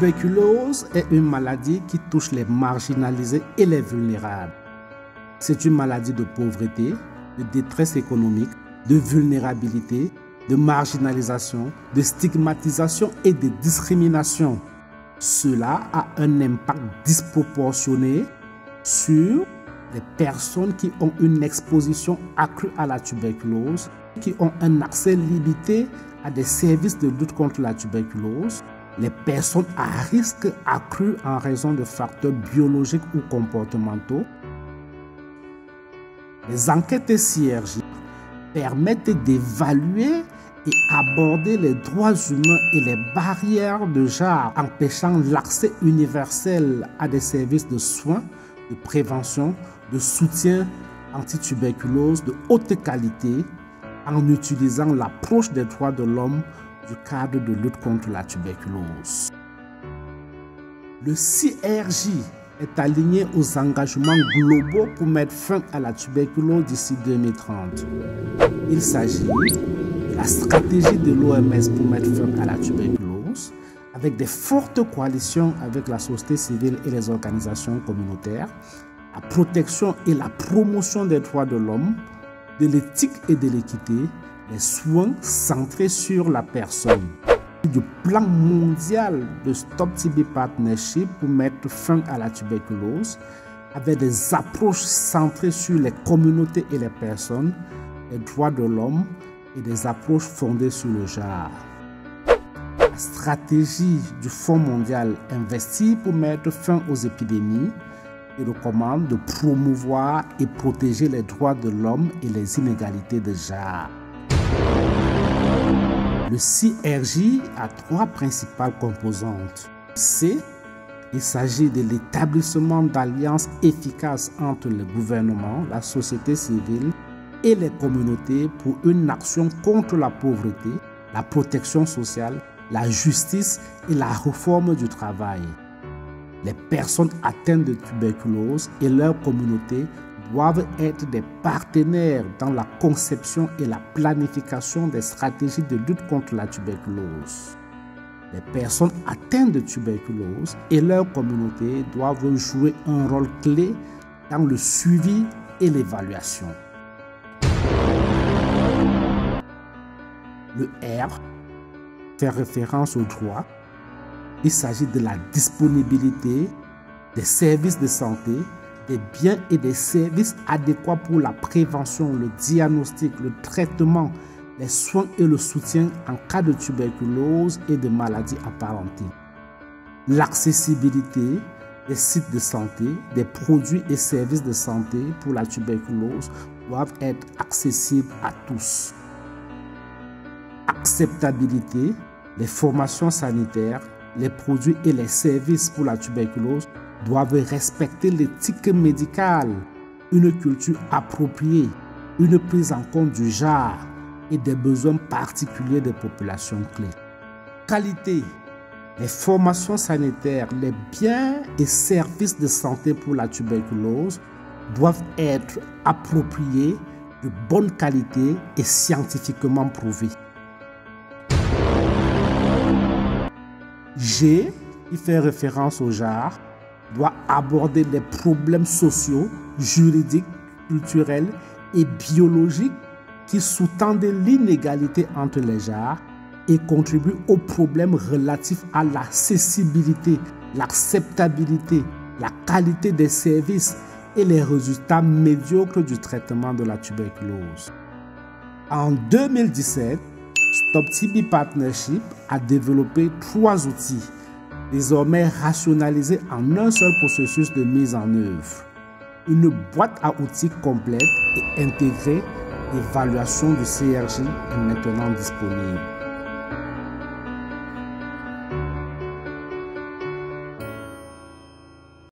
tuberculose est une maladie qui touche les marginalisés et les vulnérables. C'est une maladie de pauvreté, de détresse économique, de vulnérabilité, de marginalisation, de stigmatisation et de discrimination. Cela a un impact disproportionné sur les personnes qui ont une exposition accrue à la tuberculose, qui ont un accès limité à des services de lutte contre la tuberculose, les personnes à risque accru en raison de facteurs biologiques ou comportementaux. Les enquêtes CRJ permettent d'évaluer et aborder les droits humains et les barrières de genre empêchant l'accès universel à des services de soins, de prévention, de soutien anti-tuberculose de haute qualité en utilisant l'approche des droits de l'homme du cadre de lutte contre la tuberculose. Le CRJ est aligné aux engagements globaux pour mettre fin à la tuberculose d'ici 2030. Il s'agit de la stratégie de l'OMS pour mettre fin à la tuberculose, avec des fortes coalitions avec la société civile et les organisations communautaires, la protection et la promotion des droits de l'homme, de l'éthique et de l'équité, les soins centrés sur la personne, du plan mondial de Stop TB Partnership pour mettre fin à la tuberculose, avec des approches centrées sur les communautés et les personnes, les droits de l'homme et des approches fondées sur le genre. La stratégie du Fonds mondial investit pour mettre fin aux épidémies et recommande de promouvoir et protéger les droits de l'homme et les inégalités de genre. Le CRJ a trois principales composantes. C. Il s'agit de l'établissement d'alliances efficaces entre le gouvernement, la société civile et les communautés pour une action contre la pauvreté, la protection sociale, la justice et la réforme du travail. Les personnes atteintes de tuberculose et leurs communautés doivent être des partenaires dans la conception et la planification des stratégies de lutte contre la tuberculose. Les personnes atteintes de tuberculose et leurs communautés doivent jouer un rôle clé dans le suivi et l'évaluation. Le R fait référence aux droits. Il s'agit de la disponibilité des services de santé, des biens et des services adéquats pour la prévention, le diagnostic, le traitement, les soins et le soutien en cas de tuberculose et de maladies apparentées. L'accessibilité des sites de santé, des produits et services de santé pour la tuberculose doivent être accessibles à tous. Acceptabilité, les formations sanitaires, les produits et les services pour la tuberculose doivent respecter l'éthique médicale, une culture appropriée, une prise en compte du genre et des besoins particuliers des populations clés. Qualité, les formations sanitaires, les biens et services de santé pour la tuberculose doivent être appropriés, de bonne qualité et scientifiquement prouvés. G, qui fait référence au genre, doit aborder les problèmes sociaux, juridiques, culturels et biologiques qui sous-tendent l'inégalité entre les genres et contribuent aux problèmes relatifs à l'accessibilité, l'acceptabilité, la qualité des services et les résultats médiocres du traitement de la tuberculose. En 2017, Stop TB Partnership a développé 3 outils, désormais rationalisés en un seul processus de mise en œuvre. Une boîte à outils complète et intégrée d'évaluation du CRJ est maintenant disponible.